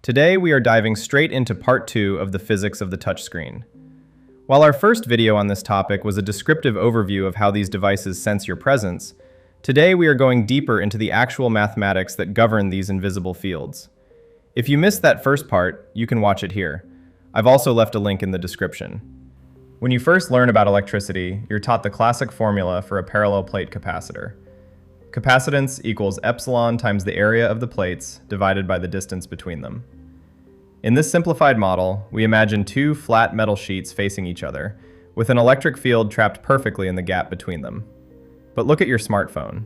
Today we are diving straight into part 2 of the physics of the touchscreen. While our first video on this topic was a descriptive overview of how these devices sense your presence, today we are going deeper into the actual mathematics that govern these invisible fields. If you missed that first part, you can watch it here. I've also left a link in the description. When you first learn about electricity, you're taught the classic formula for a parallel plate capacitor. Capacitance equals epsilon times the area of the plates divided by the distance between them. In this simplified model, we imagine two flat metal sheets facing each other, with an electric field trapped perfectly in the gap between them. But look at your smartphone.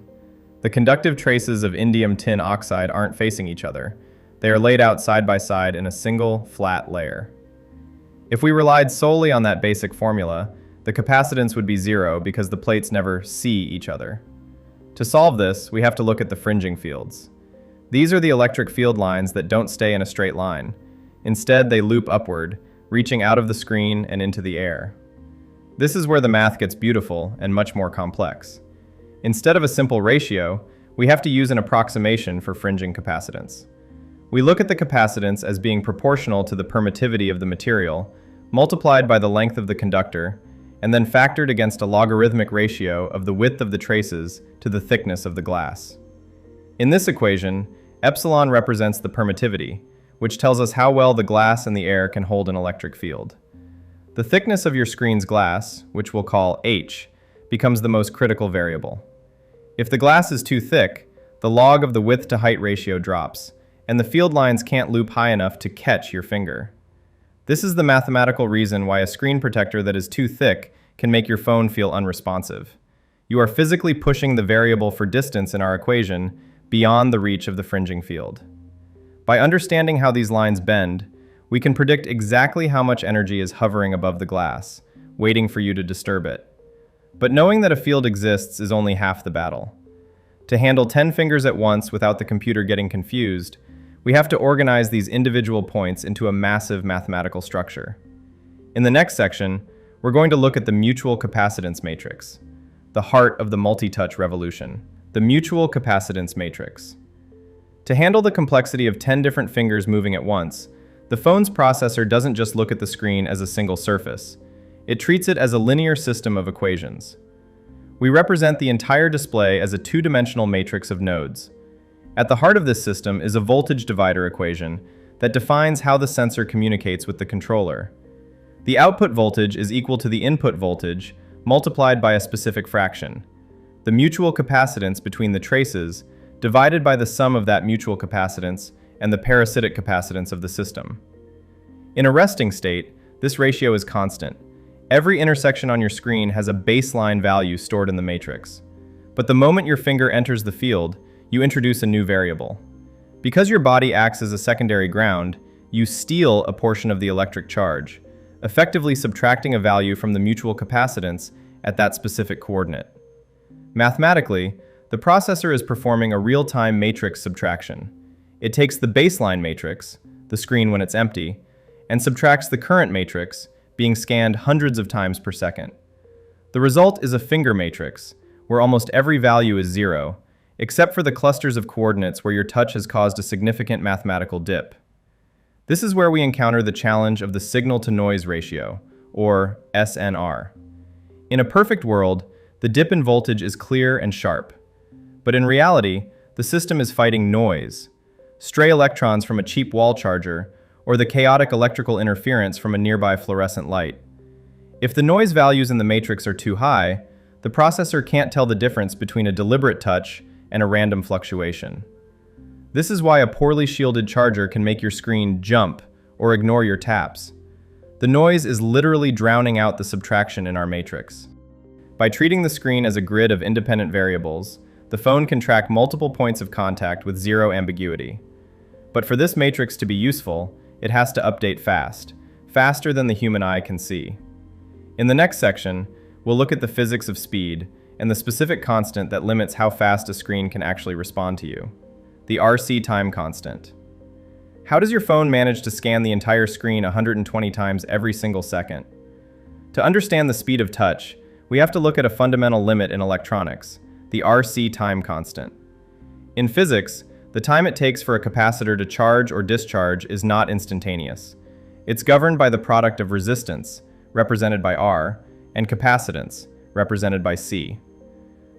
The conductive traces of indium tin oxide aren't facing each other. They are laid out side by side in a single, flat layer. If we relied solely on that basic formula, the capacitance would be zero because the plates never see each other. To solve this, we have to look at the fringing fields. These are the electric field lines that don't stay in a straight line. Instead, they loop upward, reaching out of the screen and into the air. This is where the math gets beautiful and much more complex. Instead of a simple ratio, we have to use an approximation for fringing capacitance. We look at the capacitance as being proportional to the permittivity of the material, multiplied by the length of the conductor, and then factored against a logarithmic ratio of the width of the traces to the thickness of the glass. In this equation, epsilon represents the permittivity, which tells us how well the glass and the air can hold an electric field. The thickness of your screen's glass, which we'll call H, becomes the most critical variable. If the glass is too thick, the log of the width to height ratio drops, and the field lines can't loop high enough to catch your finger. This is the mathematical reason why a screen protector that is too thick can make your phone feel unresponsive. You are physically pushing the variable for distance in our equation beyond the reach of the fringing field. By understanding how these lines bend, we can predict exactly how much energy is hovering above the glass, waiting for you to disturb it. But knowing that a field exists is only half the battle. To handle 10 fingers at once without the computer getting confused, we have to organize these individual points into a massive mathematical structure. In the next section, we're going to look at the Mutual Capacitance Matrix, the heart of the multi-touch revolution, the Mutual Capacitance Matrix. To handle the complexity of 10 different fingers moving at once, the phone's processor doesn't just look at the screen as a single surface. It treats it as a linear system of equations. We represent the entire display as a two-dimensional matrix of nodes. At the heart of this system is a voltage divider equation that defines how the sensor communicates with the controller. The output voltage is equal to the input voltage multiplied by a specific fraction, the mutual capacitance between the traces divided by the sum of that mutual capacitance and the parasitic capacitance of the system. In a resting state, this ratio is constant. Every intersection on your screen has a baseline value stored in the matrix. But the moment your finger enters the field, you introduce a new variable. Because your body acts as a secondary ground, you steal a portion of the electric charge, effectively subtracting a value from the mutual capacitance at that specific coordinate. Mathematically, the processor is performing a real-time matrix subtraction. It takes the baseline matrix, the screen when it's empty, and subtracts the current matrix, being scanned hundreds of times per second. The result is a finger matrix, where almost every value is zero, except for the clusters of coordinates where your touch has caused a significant mathematical dip. This is where we encounter the challenge of the signal-to-noise ratio, or SNR. In a perfect world, the dip in voltage is clear and sharp. But in reality, the system is fighting noise, stray electrons from a cheap wall charger, or the chaotic electrical interference from a nearby fluorescent light. If the noise values in the matrix are too high, the processor can't tell the difference between a deliberate touch and a random fluctuation. This is why a poorly shielded charger can make your screen jump or ignore your taps. The noise is literally drowning out the subtraction in our matrix. By treating the screen as a grid of independent variables, the phone can track multiple points of contact with zero ambiguity. But for this matrix to be useful, it has to update fast, faster than the human eye can see. In the next section, we'll look at the physics of speed and the specific constant that limits how fast a screen can actually respond to you, the RC time constant. How does your phone manage to scan the entire screen 120 times every single second? To understand the speed of touch, we have to look at a fundamental limit in electronics, the RC time constant. In physics, The time it takes for a capacitor to charge or discharge is not instantaneous. It's governed by the product of resistance, represented by R, and capacitance, represented by C.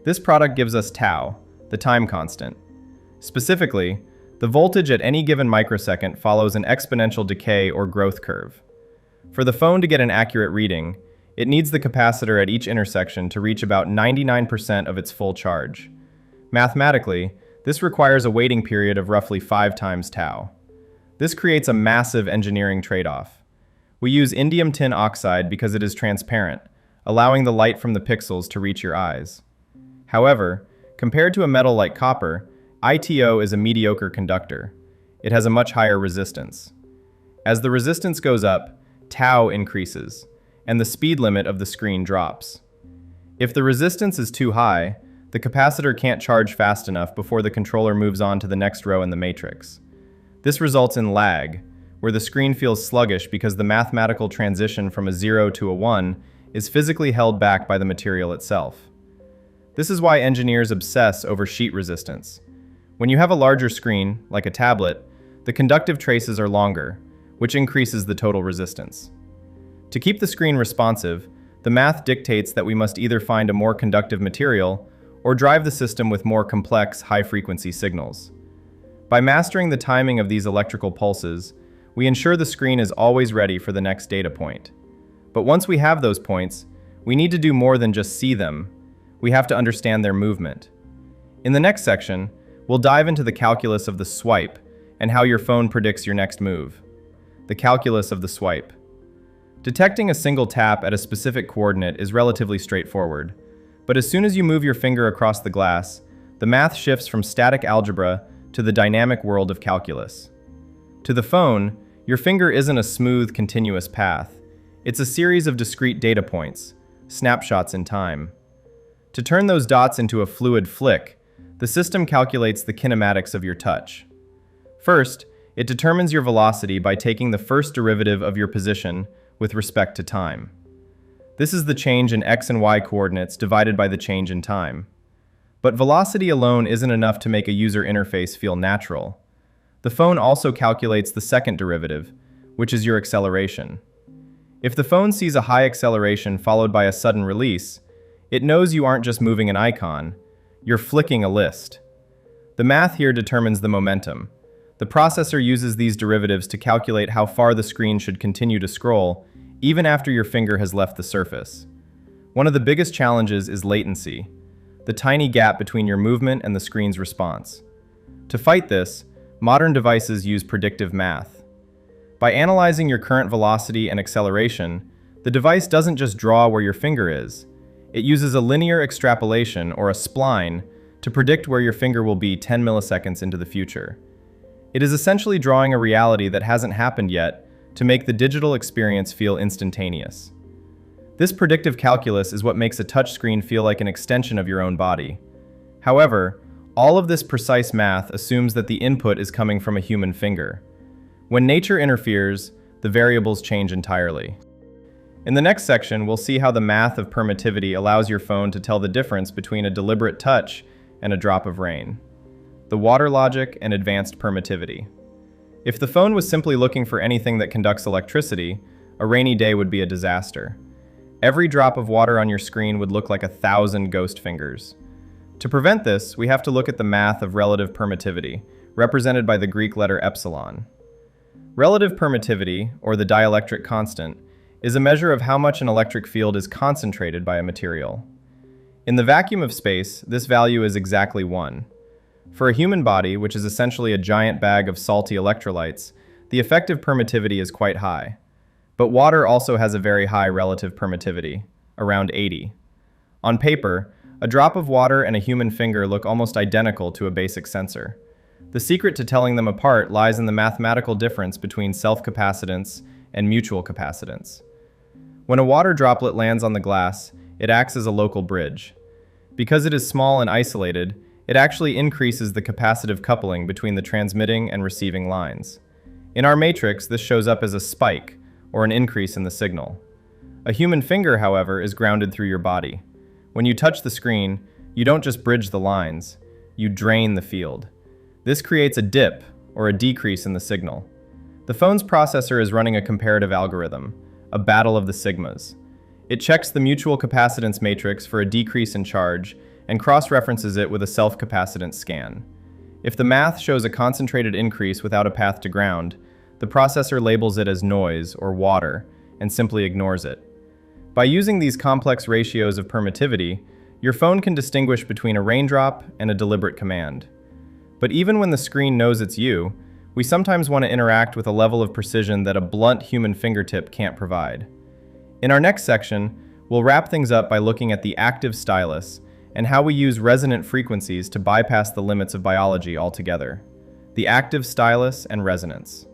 This product gives us tau, the time constant. Specifically, the voltage at any given microsecond follows an exponential decay or growth curve. For the phone to get an accurate reading, it needs the capacitor at each intersection to reach about 99% of its full charge. Mathematically, this requires a waiting period of roughly 5 times tau. This creates a massive engineering trade-off. We use indium tin oxide because it is transparent, allowing the light from the pixels to reach your eyes. However, compared to a metal like copper, ITO is a mediocre conductor. It has a much higher resistance. As the resistance goes up, tau increases, and the speed limit of the screen drops. If the resistance is too high, the capacitor can't charge fast enough before the controller moves on to the next row in the matrix. This results in lag, where the screen feels sluggish because the mathematical transition from a 0 to a 1 is physically held back by the material itself. This is why engineers obsess over sheet resistance. When you have a larger screen, like a tablet, the conductive traces are longer, which increases the total resistance. To keep the screen responsive, the math dictates that we must either find a more conductive material or drive the system with more complex, high-frequency signals. By mastering the timing of these electrical pulses, we ensure the screen is always ready for the next data point. But once we have those points, we need to do more than just see them. We have to understand their movement. In the next section, we'll dive into the calculus of the swipe and how your phone predicts your next move. The calculus of the swipe. Detecting a single tap at a specific coordinate is relatively straightforward, but as soon as you move your finger across the glass, the math shifts from static algebra to the dynamic world of calculus. To the phone, your finger isn't a smooth, continuous path. It's a series of discrete data points, snapshots in time. To turn those dots into a fluid flick, the system calculates the kinematics of your touch. First, it determines your velocity by taking the first derivative of your position with respect to time. This is the change in x and y coordinates divided by the change in time. But velocity alone isn't enough to make a user interface feel natural. The phone also calculates the second derivative, which is your acceleration. If the phone sees a high acceleration followed by a sudden release, it knows you aren't just moving an icon, you're flicking a list. The math here determines the momentum. The processor uses these derivatives to calculate how far the screen should continue to scroll, even after your finger has left the surface. One of the biggest challenges is latency, the tiny gap between your movement and the screen's response. To fight this, modern devices use predictive math. By analyzing your current velocity and acceleration, the device doesn't just draw where your finger is. It uses a linear extrapolation, or a spline, to predict where your finger will be 10 milliseconds into the future. It is essentially drawing a reality that hasn't happened yet to make the digital experience feel instantaneous. This predictive calculus is what makes a touchscreen feel like an extension of your own body. However, all of this precise math assumes that the input is coming from a human finger. When nature interferes, the variables change entirely. In the next section, we'll see how the math of permittivity allows your phone to tell the difference between a deliberate touch and a drop of rain. The water logic and advanced permittivity. If the phone was simply looking for anything that conducts electricity, a rainy day would be a disaster. Every drop of water on your screen would look like 1,000 ghost fingers. To prevent this, we have to look at the math of relative permittivity, represented by the Greek letter epsilon. Relative permittivity, or the dielectric constant, is a measure of how much an electric field is concentrated by a material. In the vacuum of space, this value is exactly 1. For a human body, which is essentially a giant bag of salty electrolytes, the effective permittivity is quite high. But water also has a very high relative permittivity, around 80. On paper, a drop of water and a human finger look almost identical to a basic sensor. The secret to telling them apart lies in the mathematical difference between self-capacitance and mutual capacitance. When a water droplet lands on the glass, it acts as a local bridge. Because it is small and isolated, it actually increases the capacitive coupling between the transmitting and receiving lines. In our matrix, this shows up as a spike, or an increase in the signal. A human finger, however, is grounded through your body. When you touch the screen, you don't just bridge the lines, you drain the field. This creates a dip, or a decrease in the signal. The phone's processor is running a comparative algorithm, a battle of the sigmas. It checks the mutual capacitance matrix for a decrease in charge and cross-references it with a self-capacitance scan. If the math shows a concentrated increase without a path to ground, the processor labels it as noise or water and simply ignores it. By using these complex ratios of permittivity, your phone can distinguish between a raindrop and a deliberate command. But even when the screen knows it's you, we sometimes want to interact with a level of precision that a blunt human fingertip can't provide. In our next section, we'll wrap things up by looking at the active stylus and how we use resonant frequencies to bypass the limits of biology altogether. The active stylus and resonance.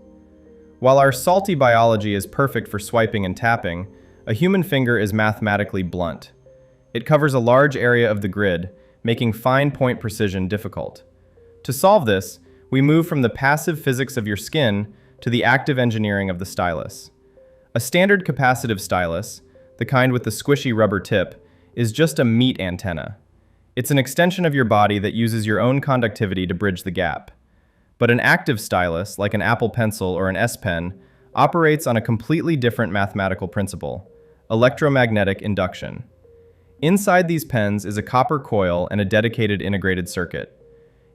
While our salty biology is perfect for swiping and tapping, a human finger is mathematically blunt. It covers a large area of the grid, making fine point precision difficult. To solve this, we move from the passive physics of your skin to the active engineering of the stylus. A standard capacitive stylus, the kind with the squishy rubber tip, is just a meat antenna. It's an extension of your body that uses your own conductivity to bridge the gap. But an active stylus, like an Apple Pencil or an S Pen, operates on a completely different mathematical principle: electromagnetic induction. Inside these pens is a copper coil and a dedicated integrated circuit.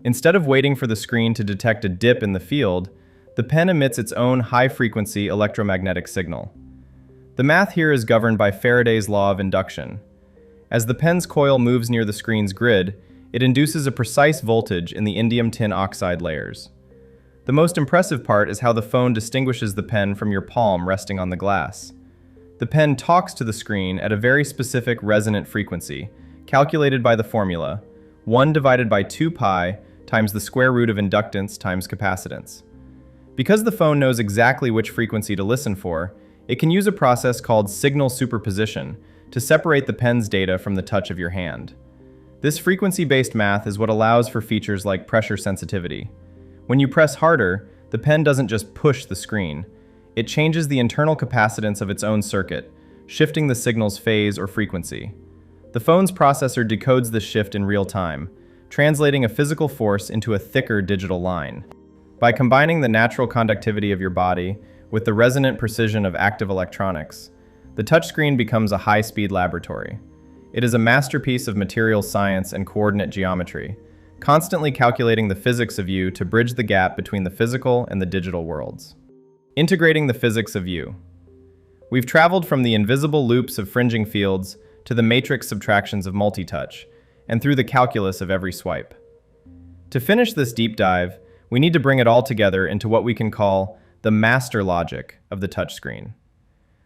Instead of waiting for the screen to detect a dip in the field, the pen emits its own high-frequency electromagnetic signal. The math here is governed by Faraday's law of induction. As the pen's coil moves near the screen's grid, it induces a precise voltage in the indium tin oxide layers. The most impressive part is how the phone distinguishes the pen from your palm resting on the glass. The pen talks to the screen at a very specific resonant frequency, calculated by the formula 1 divided by 2 pi times the square root of inductance times capacitance. Because the phone knows exactly which frequency to listen for, it can use a process called signal superposition to separate the pen's data from the touch of your hand. This frequency-based math is what allows for features like pressure sensitivity. When you press harder, the pen doesn't just push the screen. It changes the internal capacitance of its own circuit, shifting the signal's phase or frequency. The phone's processor decodes this shift in real time, translating a physical force into a thicker digital line. By combining the natural conductivity of your body with the resonant precision of active electronics, the touchscreen becomes a high-speed laboratory. It is a masterpiece of material science and coordinate geometry, constantly calculating the physics of you to bridge the gap between the physical and the digital worlds. Integrating the physics of you. We've traveled from the invisible loops of fringing fields to the matrix subtractions of multi-touch, and through the calculus of every swipe. To finish this deep dive, we need to bring it all together into what we can call the master logic of the touchscreen.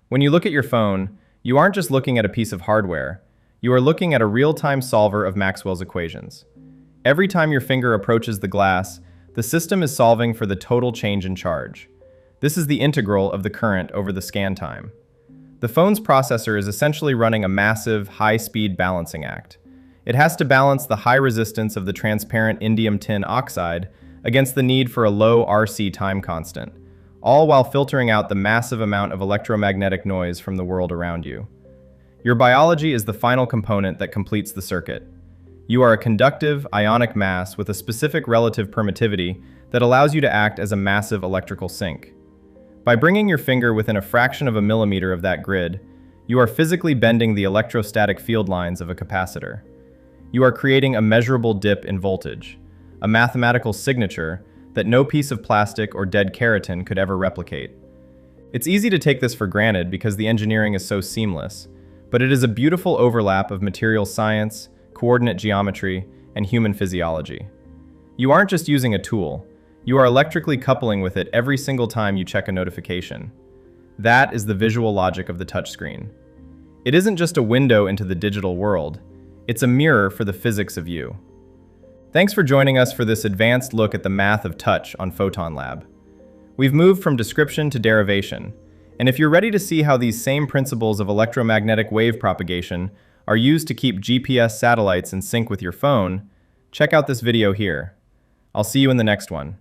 When you look at your phone, you aren't just looking at a piece of hardware, you are looking at a real-time solver of Maxwell's equations. Every time your finger approaches the glass, the system is solving for the total change in charge. This is the integral of the current over the scan time. The phone's processor is essentially running a massive, high-speed balancing act. It has to balance the high resistance of the transparent indium tin oxide against the need for a low RC time constant, all while filtering out the massive amount of electromagnetic noise from the world around you. Your biology is the final component that completes the circuit. You are a conductive, ionic mass with a specific relative permittivity that allows you to act as a massive electrical sink. By bringing your finger within a fraction of a millimeter of that grid, you are physically bending the electrostatic field lines of a capacitor. You are creating a measurable dip in voltage, a mathematical signature that no piece of plastic or dead keratin could ever replicate. It's easy to take this for granted because the engineering is so seamless, but it is a beautiful overlap of material science, coordinate geometry, and human physiology. You aren't just using a tool, you are electrically coupling with it every single time you check a notification. That is the visual logic of the touchscreen. It isn't just a window into the digital world, it's a mirror for the physics of you. Thanks for joining us for this advanced look at the math of touch on Photon Lab. We've moved from description to derivation, and if you're ready to see how these same principles of electromagnetic wave propagation are used to keep GPS satellites in sync with your phone, check out this video here. I'll see you in the next one.